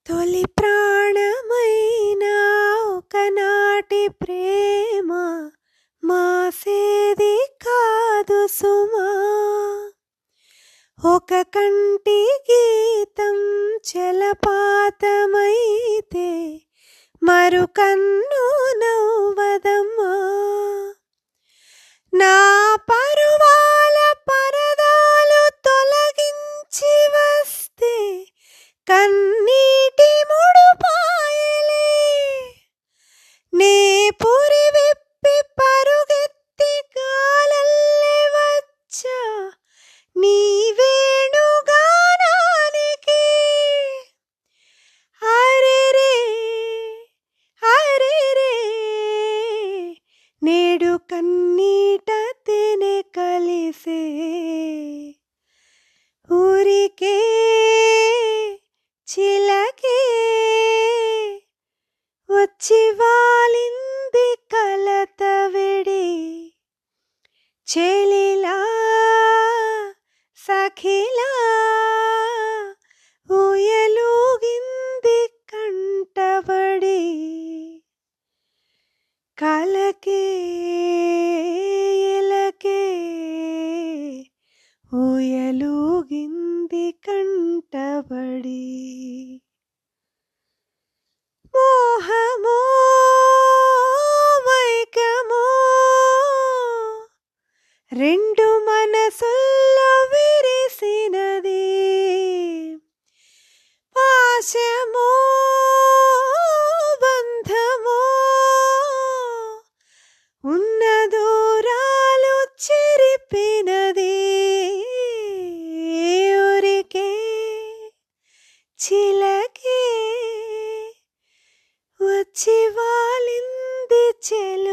తొలి ప్రాణమైన ఒకనాటి ప్రేమ మాసేది కాదు సుమా. ఒక కంటి గీతం జలపాతమైతే మరు కన్ను నవ్వదమ్మా. నా పరువాల పరదాలు తొలగించి వస్తే కన్నీటి ముడుపాయలే. నే పురి విప్పి పరుగెత్తి గాలల్లే వచ్చా నీ వేణుగానానికి. అరెరే అరెరే నేడు కన్నీట తేనె కలిసే. ఊరికే చిలకే వచ్చి వాలింది కలత విడి. చెలిలా సఖిలా ఊయలూగింది కంటబడి. కలకే ఎలకే ఊయలూగింది కంటబడి. మోహమో మైకమో రెండు మనసుల్లో విరిసినది. పాశమో బంధమో ఉన్న దూరాలు చెరిపినది. ఊరికే చిలకే వచ్చి వాలింది చెలి.